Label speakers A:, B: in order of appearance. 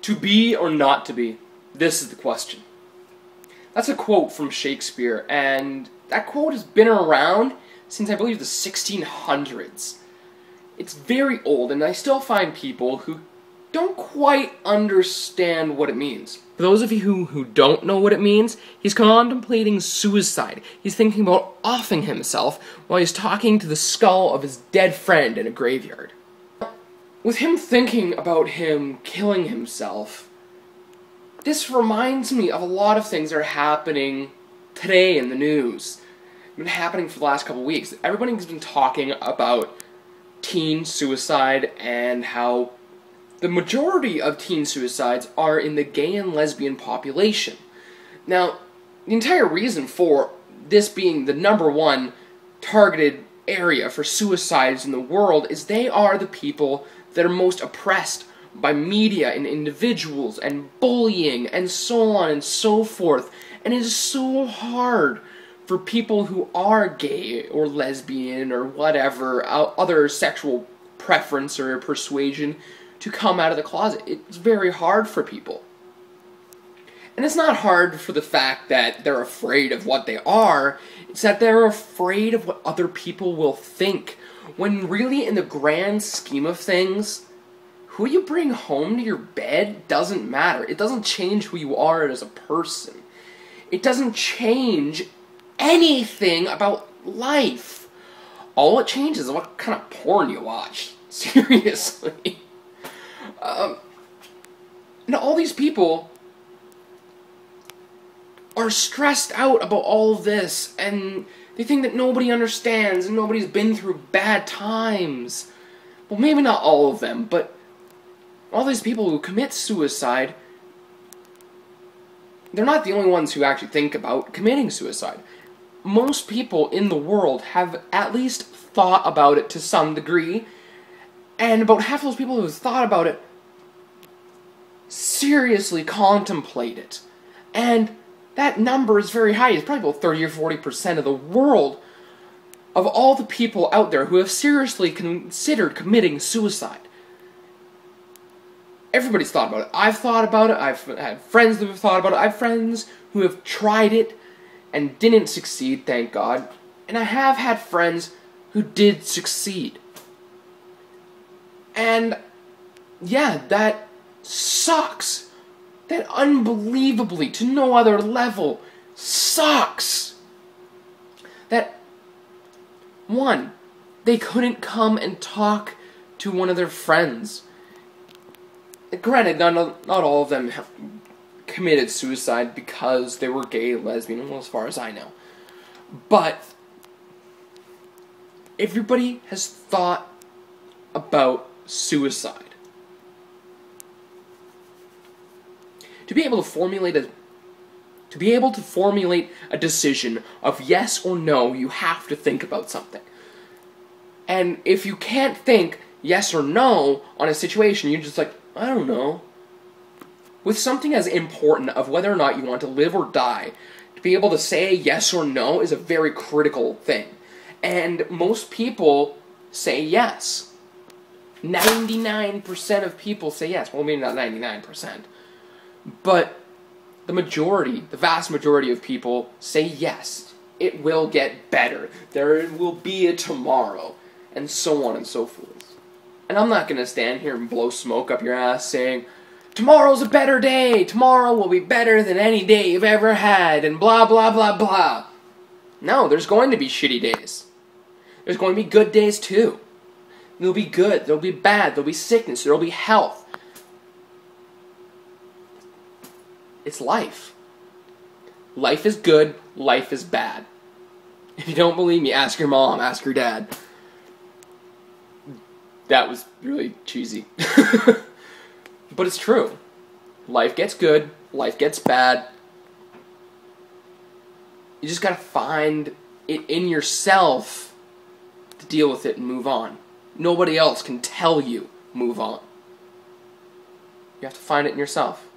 A: To be or not to be? This is the question. That's a quote from Shakespeare, and that quote has been around since, I believe, the 1600s. It's very old, and I still find people who don't quite understand what it means. For those of you who don't know what it means, he's contemplating suicide. He's thinking about offing himself while he's talking to the skull of his dead friend in a graveyard. With him thinking about him killing himself, this reminds me of a lot of things that are happening today in the news. It's been happening for the last couple of weeks. Everybody's been talking about teen suicide and how the majority of teen suicides are in the gay and lesbian population. Now, the entire reason for this being the #1 targeted area for suicides in the world is they are the people that are most oppressed by media and individuals and bullying and so on and so forth. And it is so hard for people who are gay or lesbian or whatever, other sexual preference or persuasion, to come out of the closet. It's very hard for people. And it's not hard for the fact that they're afraid of what they are, it's that they're afraid of what other people will think. When really, in the grand scheme of things, who you bring home to your bed doesn't matter. It doesn't change who you are as a person. It doesn't change anything about life. All it changes is what kind of porn you watch. Seriously. And all these people are stressed out about all of this, and they think that nobody understands and nobody's been through bad times. Well, maybe not all of them, but all these people who commit suicide, they're not the only ones who actually think about committing suicide. Most people in the world have at least thought about it to some degree, and about half of those people who have thought about it seriously contemplate it. And that number is very high. It's probably about 30 or 40% of the world, of all the people out there who have seriously considered committing suicide. Everybody's thought about it. I've thought about it. I've had friends that have thought about it. I have friends who have tried it and didn't succeed, thank God. And I have had friends who did succeed. And yeah, that sucks. That unbelievably, to no other level, sucks. That, one, they couldn't come and talk to one of their friends. Granted, not all of them have committed suicide because they were gay, lesbian, well, as far as I know. But everybody has thought about suicide. To be able to formulate a decision of yes or no, you have to think about something. And if you can't think yes or no on a situation, you're just like, I don't know. With something as important of whether or not you want to live or die, to be able to say yes or no is a very critical thing. And most people say yes. 99% of people say yes. Well, maybe not 99%. But the majority, the vast majority of people say yes. It will get better. There will be a tomorrow. And so on and so forth. And I'm not going to stand here and blow smoke up your ass saying, tomorrow's a better day, tomorrow will be better than any day you've ever had, and blah blah blah blah. No, there's going to be shitty days. There's going to be good days too. There'll be good, there'll be bad, there'll be sickness, there'll be health. It's life. Life is good, life is bad. If you don't believe me, ask your mom, ask your dad. That was really cheesy. But it's true. Life gets good, life gets bad. You just gotta find it in yourself to deal with it and move on. Nobody else can tell you, move on. You have to find it in yourself.